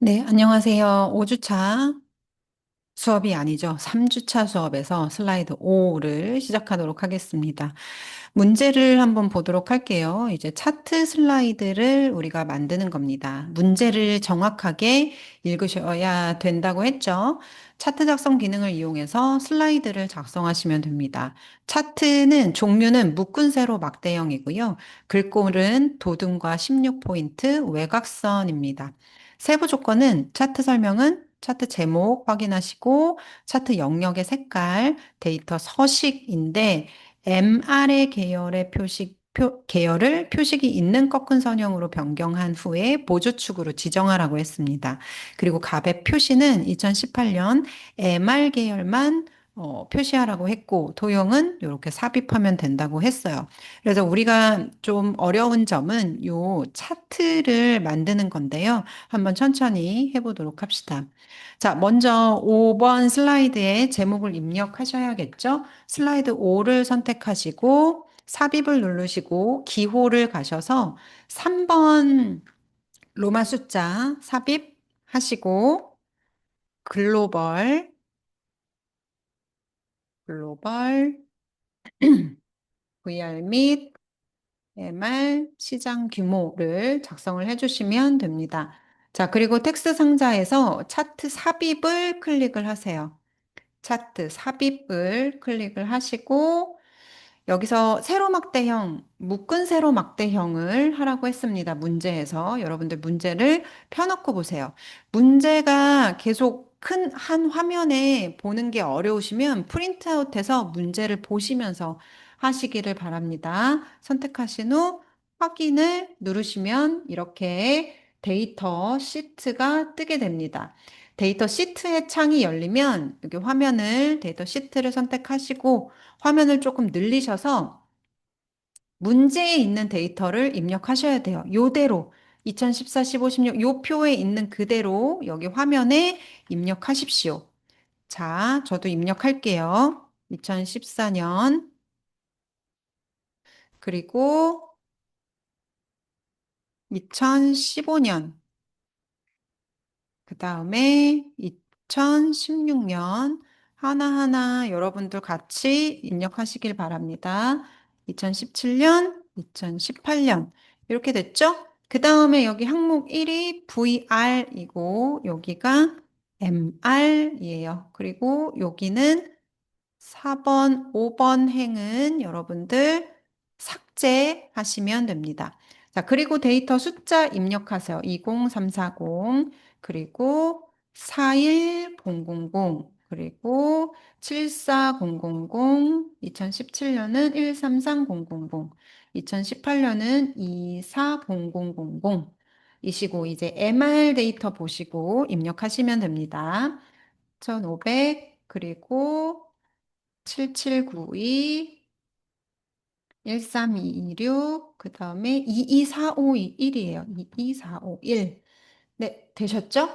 네, 안녕하세요. 5주차 수업이 아니죠. 3주차 수업에서 슬라이드 5를 시작하도록 하겠습니다. 문제를 한번 보도록 할게요. 이제 차트 슬라이드를 우리가 만드는 겁니다. 문제를 정확하게 읽으셔야 된다고 했죠. 차트 작성 기능을 이용해서 슬라이드를 작성하시면 됩니다. 차트는 종류는 묶은 세로 막대형이고요. 글꼴은 도둠과 16포인트 외곽선입니다. 세부 조건은 차트 설명은 차트 제목 확인하시고 차트 영역의 색깔, 데이터 서식인데 MR의 계열을 표식이 있는 꺾은 선형으로 변경한 후에 보조축으로 지정하라고 했습니다. 그리고 값의 표시는 2018년 MR 계열만 표시하라고 했고 도형은 이렇게 삽입하면 된다고 했어요. 그래서 우리가 좀 어려운 점은 요 차트를 만드는 건데요. 한번 천천히 해보도록 합시다. 자, 먼저 5번 슬라이드에 제목을 입력하셔야겠죠? 슬라이드 5를 선택하시고 삽입을 누르시고 기호를 가셔서 3번 로마 숫자 삽입하시고 글로벌, 글로벌, VR 및 MR 시장 규모를 작성을 해주시면 됩니다. 자, 그리고 텍스트 상자에서 차트 삽입을 클릭을 하세요. 차트 삽입을 클릭을 하시고 여기서 세로막대형, 묶은 세로막대형을 하라고 했습니다. 문제에서 여러분들 문제를 펴놓고 보세요. 문제가 계속 큰 한 화면에 보는 게 어려우시면 프린트아웃해서 문제를 보시면서 하시기를 바랍니다. 선택하신 후 확인을 누르시면 이렇게 데이터 시트가 뜨게 됩니다. 데이터 시트의 창이 열리면 여기 화면을 데이터 시트를 선택하시고 화면을 조금 늘리셔서 문제에 있는 데이터를 입력하셔야 돼요. 요대로 2014, 15, 16 요 표에 있는 그대로 여기 화면에 입력하십시오. 자, 저도 입력할게요. 2014년 그리고 2015년 그 다음에 2016년 하나하나 여러분들 같이 입력하시길 바랍니다. 2017년, 2018년 이렇게 됐죠? 그 다음에 여기 항목 1이 VR이고 여기가 MR이에요. 그리고 여기는 4번, 5번 행은 여러분들 삭제하시면 됩니다. 자, 그리고 데이터 숫자 입력하세요. 20340, 그리고 41000, 그리고 74000, 2017년은 133000, 2018년은 24000 이시고 이제 MR 데이터 보시고 입력하시면 됩니다. 1500, 그리고 7792, 1326, 그 다음에 22451이에요. 22451. 네, 되셨죠?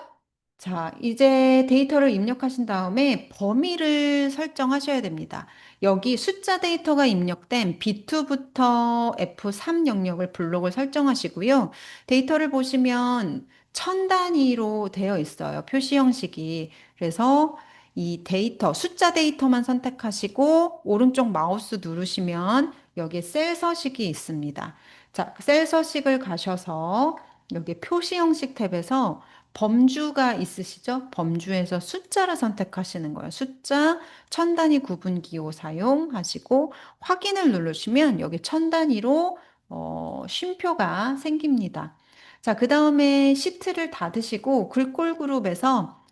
자, 이제 데이터를 입력하신 다음에 범위를 설정하셔야 됩니다. 여기 숫자 데이터가 입력된 B2부터 F3 영역을 블록을 설정하시고요. 데이터를 보시면 천 단위로 되어 있어요. 표시 형식이. 그래서 이 데이터, 숫자 데이터만 선택하시고 오른쪽 마우스 누르시면 여기 셀 서식이 있습니다. 자, 셀 서식을 가셔서 여기 표시 형식 탭에서 범주가 있으시죠? 범주에서 숫자를 선택하시는 거예요. 숫자 천 단위 구분 기호 사용하시고 확인을 누르시면 여기 천 단위로 쉼표가 생깁니다. 자, 그 다음에 시트를 닫으시고 글꼴 그룹에서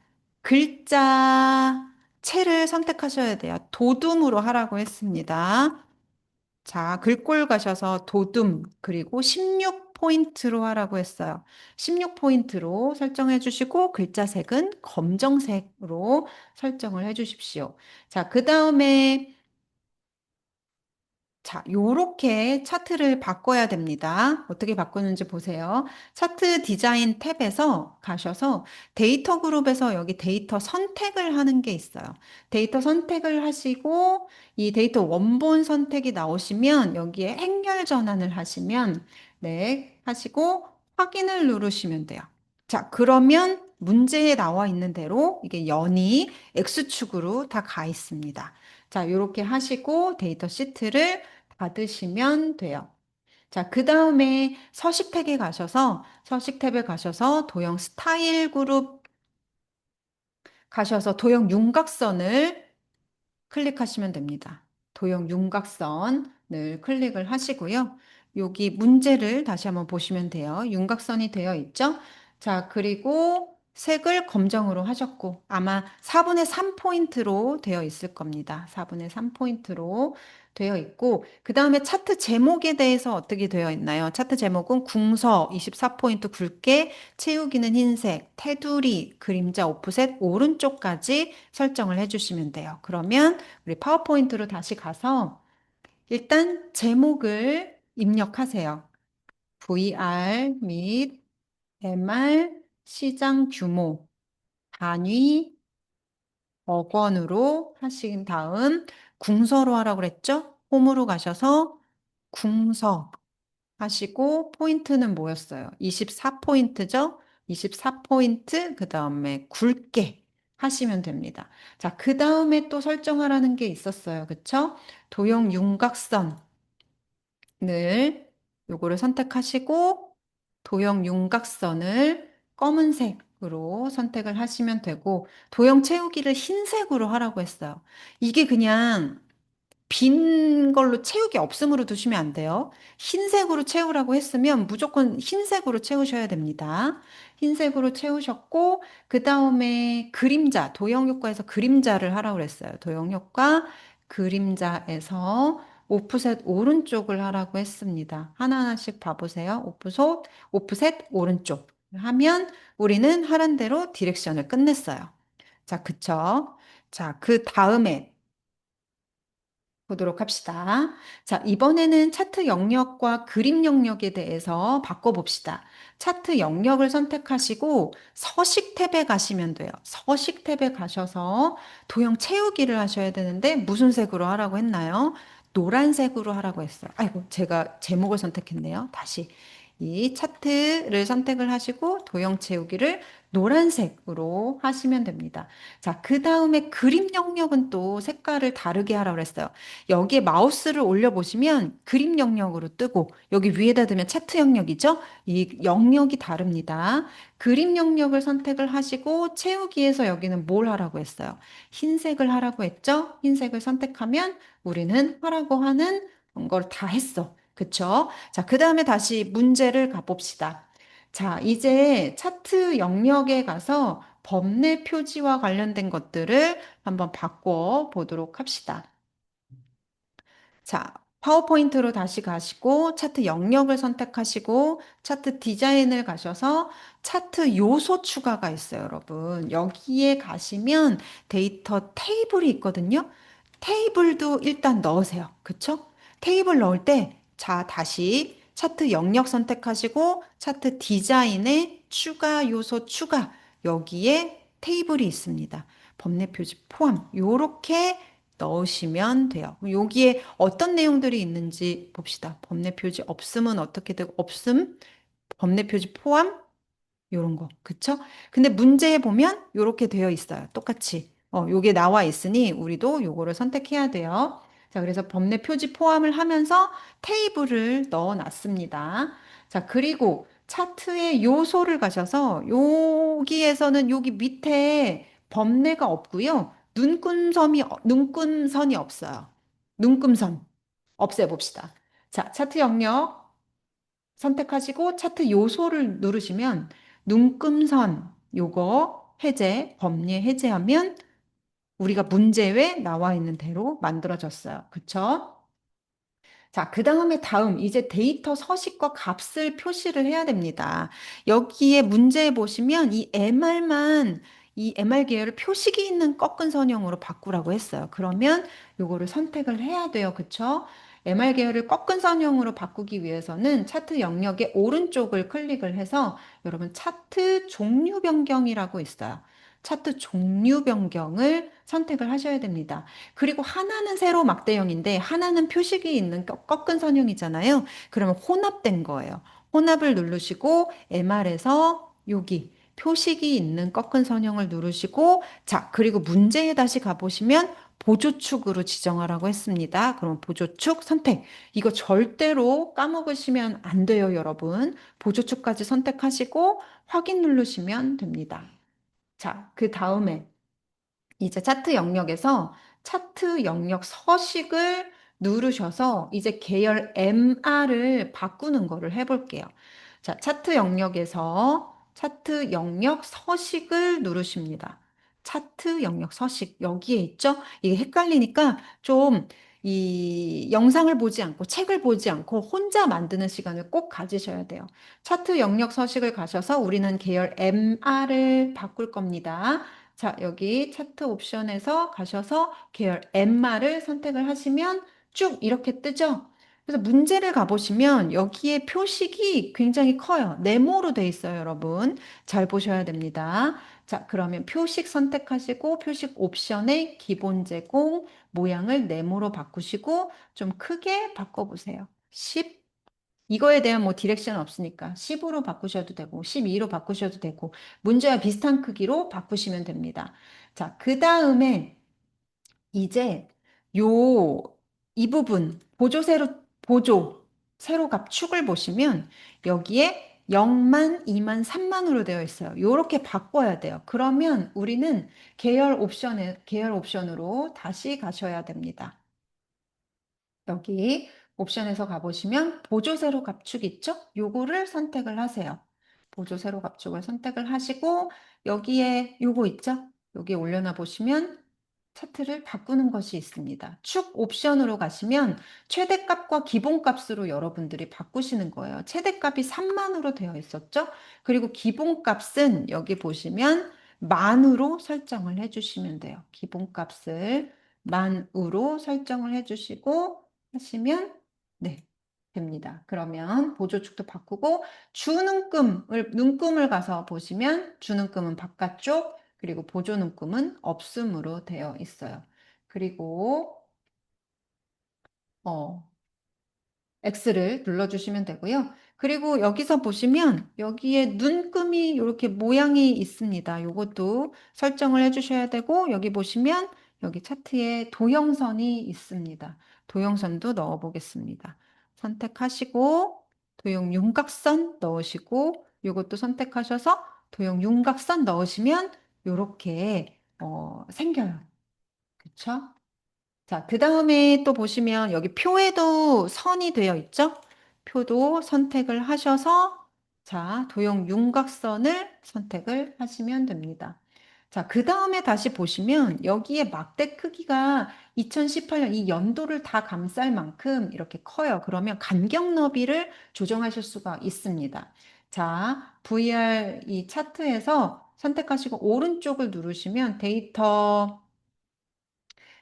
글자 채를 선택하셔야 돼요. 도둠으로 하라고 했습니다. 자, 글꼴 가셔서 도둠, 그리고 16포인트로 하라고 했어요. 16포인트로 설정해 주시고, 글자 색은 검정색으로 설정을 해 주십시오. 자, 그 다음에 자, 요렇게 차트를 바꿔야 됩니다. 어떻게 바꾸는지 보세요. 차트 디자인 탭에서 가셔서 데이터 그룹에서 여기 데이터 선택을 하는 게 있어요. 데이터 선택을 하시고 이 데이터 원본 선택이 나오시면 여기에 행렬 전환을 하시면 네, 하시고 확인을 누르시면 돼요. 자, 그러면 문제에 나와 있는 대로 이게 연이 X축으로 다 가 있습니다. 자, 이렇게 하시고 데이터 시트를 닫으시면 돼요. 자, 그 다음에 서식 탭에 가셔서 도형 스타일 그룹 가셔서 도형 윤곽선을 클릭하시면 됩니다. 도형 윤곽선을 클릭을 하시고요. 여기 문제를 다시 한번 보시면 돼요. 윤곽선이 되어 있죠? 자, 그리고 색을 검정으로 하셨고 아마 4분의 3포인트로 되어 있을 겁니다. 4분의 3포인트로 되어 있고 그 다음에 차트 제목에 대해서 어떻게 되어 있나요? 차트 제목은 궁서 24포인트 굵게 채우기는 흰색, 테두리, 그림자 오프셋 오른쪽까지 설정을 해주시면 돼요. 그러면 우리 파워포인트로 다시 가서 일단 제목을 입력하세요. VR 및 MR 시장 규모 단위 억 원으로 하신 다음 궁서로 하라고 그랬죠? 홈으로 가셔서 궁서 하시고 포인트는 뭐였어요? 24포인트죠? 24포인트 그 다음에 굵게 하시면 됩니다. 자, 그 다음에 또 설정하라는 게 있었어요. 그쵸? 도형 윤곽선을 요거를 선택하시고 도형 윤곽선을 검은색으로 선택을 하시면 되고 도형 채우기를 흰색으로 하라고 했어요. 이게 그냥 빈 걸로 채우기 없음으로 두시면 안 돼요. 흰색으로 채우라고 했으면 무조건 흰색으로 채우셔야 됩니다. 흰색으로 채우셨고, 그 다음에 그림자, 도형 효과에서 그림자를 하라고 그랬어요. 도형 효과, 그림자에서 오프셋 오른쪽을 하라고 했습니다. 하나하나씩 봐보세요. 오프셋 오른쪽. 하면 우리는 하란 대로 디렉션을 끝냈어요. 자, 그쵸? 자, 그 다음에 보도록 합시다. 자, 이번에는 차트 영역과 그림 영역에 대해서 바꿔봅시다. 차트 영역을 선택하시고 서식 탭에 가시면 돼요. 서식 탭에 가셔서 도형 채우기를 하셔야 되는데 무슨 색으로 하라고 했나요? 노란색으로 하라고 했어요. 아이고, 제가 제목을 선택했네요. 다시. 이 차트를 선택을 하시고 도형 채우기를 노란색으로 하시면 됩니다. 자, 그 다음에 그림 영역은 또 색깔을 다르게 하라고 했어요. 여기에 마우스를 올려보시면 그림 영역으로 뜨고 여기 위에다 두면 차트 영역이죠? 이 영역이 다릅니다. 그림 영역을 선택을 하시고 채우기에서 여기는 뭘 하라고 했어요? 흰색을 하라고 했죠? 흰색을 선택하면 우리는 하라고 하는 걸 다 했어. 그쵸? 자, 그 다음에 다시 문제를 가봅시다. 자, 이제 차트 영역에 가서 범례 표지와 관련된 것들을 한번 바꿔 보도록 합시다. 자, 파워포인트로 다시 가시고 차트 영역을 선택하시고 차트 디자인을 가셔서 차트 요소 추가가 있어요, 여러분. 여기에 가시면 데이터 테이블이 있거든요. 테이블도 일단 넣으세요. 그쵸? 테이블 넣을 때, 자, 다시 차트 영역 선택하시고 차트 디자인에 추가 요소 추가. 여기에 테이블이 있습니다. 범례 표지 포함. 요렇게 넣으시면 돼요. 그럼 여기에 어떤 내용들이 있는지 봅시다. 법내 표지 없음은 어떻게 되고, 없음, 법내 표지 포함, 요런 거. 그쵸? 근데 문제에 보면 요렇게 되어 있어요. 똑같이. 요게 나와 있으니 우리도 요거를 선택해야 돼요. 자, 그래서 법내 표지 포함을 하면서 테이블을 넣어 놨습니다. 자, 그리고 차트의 요소를 가셔서 여기에서는 여기 밑에 법내가 없고요. 눈금선이 없어요. 눈금선 없애봅시다. 자, 차트 영역 선택하시고 차트 요소를 누르시면 눈금선 요거 해제, 범례 해제하면 우리가 문제에 나와 있는 대로 만들어졌어요. 그쵸? 자, 그 다음에 이제 데이터 서식과 값을 표시를 해야 됩니다. 여기에 문제에 보시면 이 MR 계열을 표식이 있는 꺾은 선형으로 바꾸라고 했어요. 그러면 요거를 선택을 해야 돼요. 그쵸? MR 계열을 꺾은 선형으로 바꾸기 위해서는 차트 영역의 오른쪽을 클릭을 해서 여러분 차트 종류 변경이라고 있어요. 차트 종류 변경을 선택을 하셔야 됩니다. 그리고 하나는 세로 막대형인데 하나는 표식이 있는 꺾은 선형이잖아요. 그러면 혼합된 거예요. 혼합을 누르시고 MR에서 여기 표식이 있는 꺾은 선형을 누르시고, 자, 그리고 문제에 다시 가보시면 보조축으로 지정하라고 했습니다. 그럼 보조축 선택. 이거 절대로 까먹으시면 안 돼요, 여러분. 보조축까지 선택하시고 확인 누르시면 됩니다. 자, 그 다음에 이제 차트 영역에서 차트 영역 서식을 누르셔서 이제 계열 MR을 바꾸는 거를 해볼게요. 자, 차트 영역에서 차트 영역 서식을 누르십니다. 차트 영역 서식 여기에 있죠? 이게 헷갈리니까 좀 이 영상을 보지 않고 책을 보지 않고 혼자 만드는 시간을 꼭 가지셔야 돼요. 차트 영역 서식을 가셔서 우리는 계열 MR을 바꿀 겁니다. 자, 여기 차트 옵션에서 가셔서 계열 엠마를 선택을 하시면 쭉 이렇게 뜨죠? 그래서 문제를 가보시면 여기에 표식이 굉장히 커요. 네모로 돼 있어요, 여러분. 잘 보셔야 됩니다. 자, 그러면 표식 선택하시고 표식 옵션의 기본 제공 모양을 네모로 바꾸시고 좀 크게 바꿔보세요. 10, 이거에 대한 뭐 디렉션 없으니까 10으로 바꾸셔도 되고 12로 바꾸셔도 되고 문제와 비슷한 크기로 바꾸시면 됩니다. 자, 그 다음에 이제 요 이 부분 보조 세로 값축을 보시면 여기에 0만, 2만, 3만으로 되어 있어요. 요렇게 바꿔야 돼요. 그러면 우리는 계열 옵션으로 다시 가셔야 됩니다. 여기 옵션에서 가보시면 보조 세로 갑축 있죠? 요거를 선택을 하세요. 보조 세로 갑축을 선택을 하시고 여기에 요거 있죠? 여기 올려놔 보시면 차트를 바꾸는 것이 있습니다. 축 옵션으로 가시면 최대값과 기본값으로 여러분들이 바꾸시는 거예요. 최대값이 3만으로 되어 있었죠? 그리고 기본값은 여기 보시면 만으로 설정을 해주시면 돼요. 기본값을 만으로 설정을 해주시고 하시면 네, 됩니다. 그러면 보조축도 바꾸고 눈금을 가서 보시면 주눈금은 바깥쪽 그리고 보조눈금은 없음으로 되어 있어요. 그리고 어, X를 눌러주시면 되고요. 그리고 여기서 보시면 여기에 눈금이 이렇게 모양이 있습니다. 이것도 설정을 해주셔야 되고 여기 보시면 여기 차트에 도형선이 있습니다. 도형선도 넣어 보겠습니다. 선택하시고 도형 윤곽선 넣으시고 이것도 선택하셔서 도형 윤곽선 넣으시면 이렇게 생겨요. 그쵸? 자, 그 다음에 또 보시면 여기 표에도 선이 되어 있죠? 표도 선택을 하셔서 자, 도형 윤곽선을 선택을 하시면 됩니다. 자, 그 다음에 다시 보시면 여기에 막대 크기가 2018년 이 연도를 다 감쌀 만큼 이렇게 커요. 그러면 간격 너비를 조정하실 수가 있습니다. 자, VR 이 차트에서 선택하시고 오른쪽을 누르시면 데이터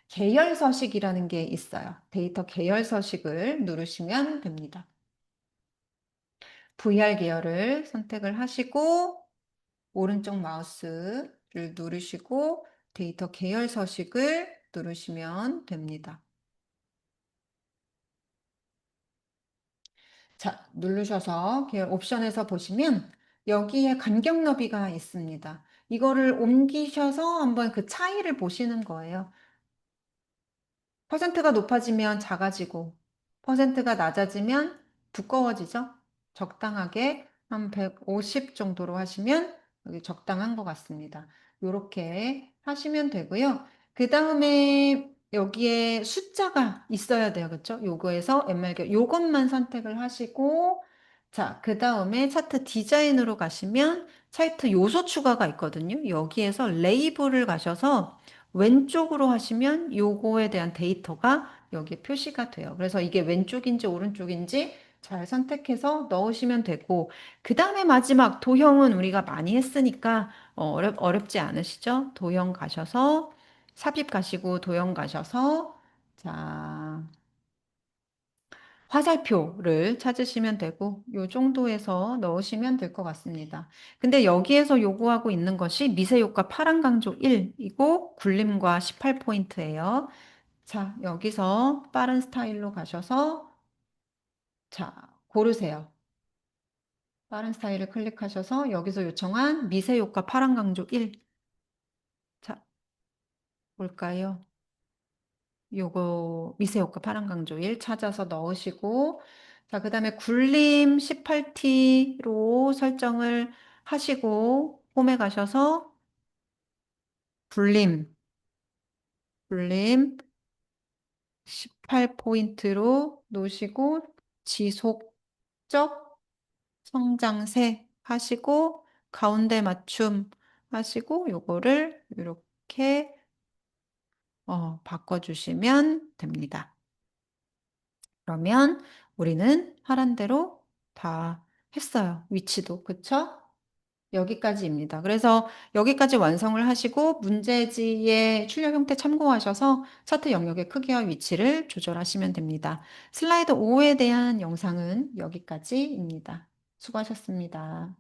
계열 서식이라는 게 있어요. 데이터 계열 서식을 누르시면 됩니다. VR 계열을 선택을 하시고 오른쪽 마우스를 누르시고 데이터 계열 서식을 누르시면 됩니다. 자, 누르셔서 계열 옵션에서 보시면 여기에 간격 너비가 있습니다. 이거를 옮기셔서 한번 그 차이를 보시는 거예요. 퍼센트가 높아지면 작아지고 퍼센트가 낮아지면 두꺼워지죠. 적당하게 한 150 정도로 하시면 여기 적당한 것 같습니다. 이렇게 하시면 되고요. 그 다음에 여기에 숫자가 있어야 돼요. 그렇죠? 요거에서 MR교 요것만 선택을 하시고 자, 그 다음에 차트 디자인으로 가시면 차트 요소 추가가 있거든요. 여기에서 레이블을 가셔서 왼쪽으로 하시면 요거에 대한 데이터가 여기에 표시가 돼요. 그래서 이게 왼쪽인지 오른쪽인지 잘 선택해서 넣으시면 되고, 그 다음에 마지막 도형은 우리가 많이 했으니까 어렵지 않으시죠? 도형 가셔서, 삽입 가시고 도형 가셔서, 자, 화살표를 찾으시면 되고, 요 정도에서 넣으시면 될 것 같습니다. 근데 여기에서 요구하고 있는 것이 미세효과 파란 강조 1이고, 굴림과 18포인트예요. 자, 여기서 빠른 스타일로 가셔서, 자, 고르세요. 빠른 스타일을 클릭하셔서 여기서 요청한 미세 효과 파란 강조 1. 자, 볼까요? 요거 미세 효과 파란 강조 1 찾아서 넣으시고, 자, 그 다음에 굴림 18T로 설정을 하시고, 홈에 가셔서 굴림, 굴림 18포인트로 놓으시고, 지속적 성장세 하시고, 가운데 맞춤 하시고, 요거를 이렇게 바꿔주시면 됩니다. 그러면 우리는 하란 대로 다 했어요. 위치도. 그쵸? 여기까지입니다. 그래서 여기까지 완성을 하시고 문제지의 출력 형태 참고하셔서 차트 영역의 크기와 위치를 조절하시면 됩니다. 슬라이드 5에 대한 영상은 여기까지입니다. 수고하셨습니다.